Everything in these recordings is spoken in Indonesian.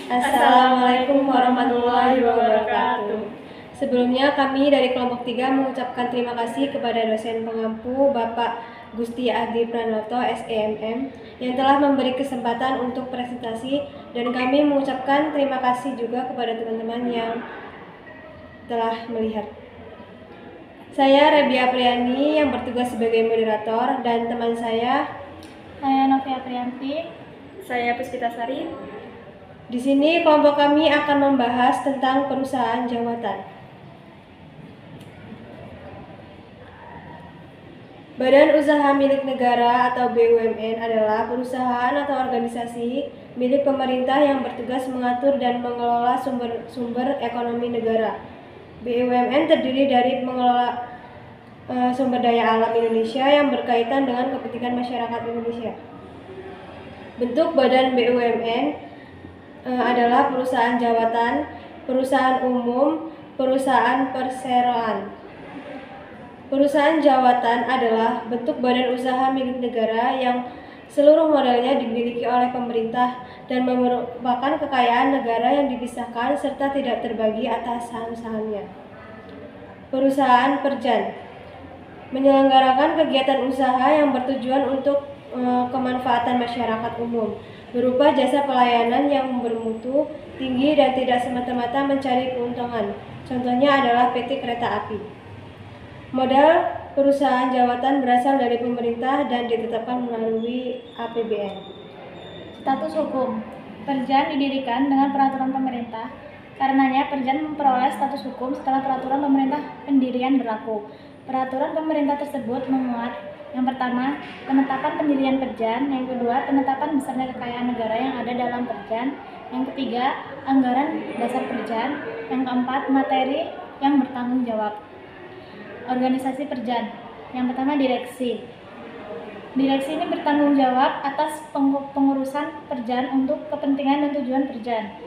Assalamualaikum warahmatullahi wabarakatuh. Sebelumnya kami dari kelompok 3 mengucapkan terima kasih kepada dosen pengampu Bapak Gusti Adi Pranoto SEMM yang telah memberi kesempatan untuk presentasi, dan kami mengucapkan terima kasih juga kepada teman-teman yang telah melihat. Saya Rebia Priani yang bertugas sebagai moderator, dan teman saya Novia Prianti. Saya Puspita Sari. Di sini kelompok kami akan membahas tentang perusahaan jawatan. Badan Usaha Milik Negara atau BUMN adalah perusahaan atau organisasi milik pemerintah yang bertugas mengatur dan mengelola sumber ekonomi negara. BUMN terdiri dari mengelola sumber daya alam Indonesia yang berkaitan dengan kepentingan masyarakat Indonesia. Bentuk badan BUMN adalah perusahaan jawatan, perusahaan umum, perusahaan perseroan. Perusahaan jawatan adalah bentuk badan usaha milik negara yang seluruh modalnya dimiliki oleh pemerintah dan merupakan kekayaan negara yang dipisahkan serta tidak terbagi atas saham-sahamnya. Perusahaan perjan menyelenggarakan kegiatan usaha yang bertujuan untuk kemanfaatan masyarakat umum, berupa jasa pelayanan yang bermutu tinggi dan tidak semata-mata mencari keuntungan. Contohnya adalah PT Kereta Api. Modal perusahaan jawatan berasal dari pemerintah dan ditetapkan melalui APBN. Status hukum: Perjan didirikan dengan peraturan pemerintah. Karenanya, Perjan memperoleh status hukum setelah peraturan pemerintah pendirian berlaku. Peraturan pemerintah tersebut memuat: yang pertama, penetapan pendirian Perjan; yang kedua, penetapan besarnya kekayaan negara yang ada dalam Perjan; yang ketiga, anggaran dasar Perjan; yang keempat, materi yang bertanggung jawab. Organisasi Perjan. Yang pertama, direksi. Direksi ini bertanggung jawab atas pengurusan Perjan untuk kepentingan dan tujuan Perjan.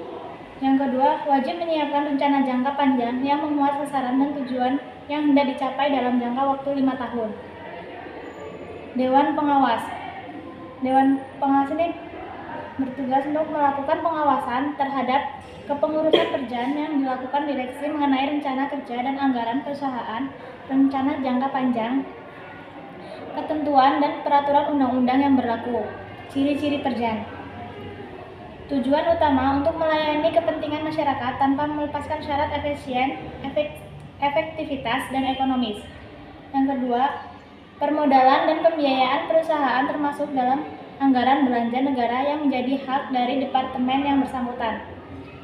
Yang kedua, wajib menyiapkan rencana jangka panjang yang memuat sasaran dan tujuan yang hendak dicapai dalam jangka waktu 5 tahun. Dewan Pengawas. Dewan Pengawas ini bertugas untuk melakukan pengawasan terhadap kepengurusan Perjan yang dilakukan direksi mengenai rencana kerja dan anggaran perusahaan, rencana jangka panjang, ketentuan dan peraturan undang-undang yang berlaku. Ciri-ciri Perjan. Tujuan utama untuk melayani kepentingan masyarakat tanpa melepaskan syarat efisien, efektivitas, dan ekonomis. Yang kedua, permodalan dan pembiayaan perusahaan termasuk dalam anggaran belanja negara yang menjadi hak dari departemen yang bersangkutan.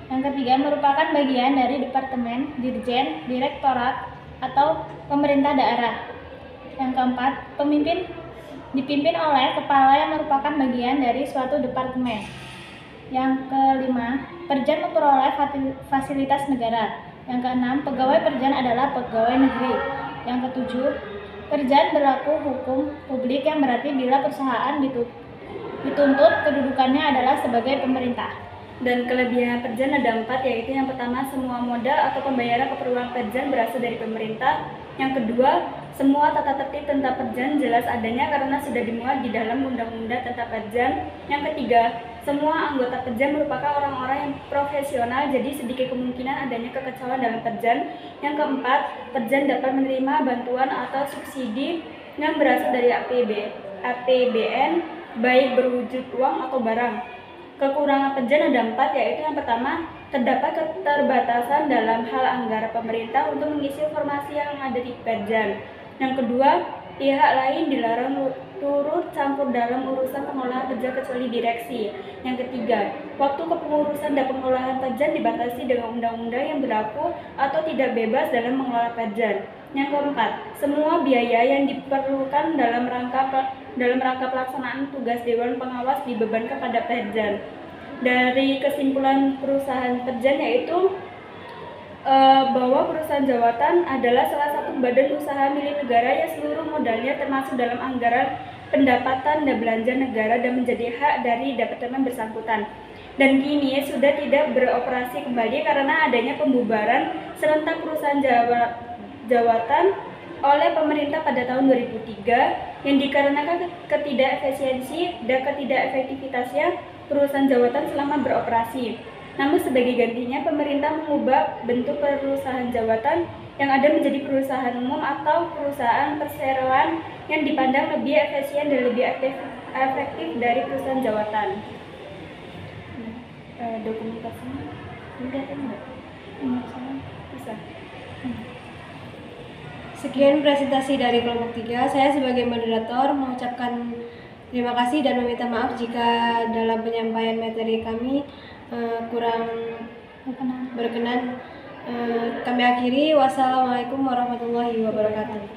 Yang ketiga, merupakan bagian dari departemen, dirjen, direktorat, atau pemerintah daerah. Yang keempat, dipimpin oleh kepala yang merupakan bagian dari suatu departemen. Yang kelima, Perjan memperoleh fasilitas negara. Yang keenam, pegawai Perjan adalah pegawai negeri. Yang ketujuh, Perjan berlaku hukum publik yang berarti bila perusahaan dituntut kedudukannya adalah sebagai pemerintah. Dan kelebihan Perjan ada 4, yaitu yang pertama, semua modal atau pembayaran keperluan Perjan berasal dari pemerintah. Yang kedua, semua tata tertib tentang Perjan jelas adanya karena sudah dimuat di dalam undang-undang tentang Perjan. Yang ketiga, semua anggota Perjan merupakan orang-orang yang profesional, jadi sedikit kemungkinan adanya kekacauan dalam Perjan. Yang keempat, Perjan dapat menerima bantuan atau subsidi yang berasal dari APBN, baik berwujud uang atau barang. Kekurangan Perjan ada 4, yaitu yang pertama, terdapat keterbatasan dalam hal anggaran pemerintah untuk mengisi informasi yang ada di Perjan. Yang kedua, pihak lain dilarang turut campur dalam urusan pengelolaan Perjan kecuali direksi. Yang ketiga, waktu kepengurusan dan pengelolaan Perjan dibatasi dengan undang-undang yang berlaku atau tidak bebas dalam mengelola Perjan. Yang keempat, semua biaya yang diperlukan dalam rangka pelaksanaan tugas Dewan Pengawas dibebankan pada Perjan. Dari kesimpulan perusahaan Perjan yaitu bahwa perusahaan jawatan adalah salah satu badan usaha milik negara yang seluruh modalnya termasuk dalam anggaran pendapatan dan belanja negara dan menjadi hak dari departemen bersangkutan. Dan kini sudah tidak beroperasi kembali karena adanya pembubaran serentak perusahaan jawatan oleh pemerintah pada tahun 2003 yang dikarenakan ketidakefisiensi dan ketidakefektivitasnya perusahaan jawatan selama beroperasi. Namun sebagai gantinya, pemerintah mengubah bentuk perusahaan jawatan yang ada menjadi perusahaan umum atau perusahaan perseroan yang dipandang lebih efisien dan lebih efektif dari perusahaan jawatan. Dokumentasinya kelihatan nggak? Bisa. Sekian presentasi dari kelompok 3. Saya sebagai moderator mengucapkan terima kasih dan meminta maaf jika dalam penyampaian materi kami kurang berkenan. Kami akhiri. Wassalamualaikum warahmatullahi wabarakatuh.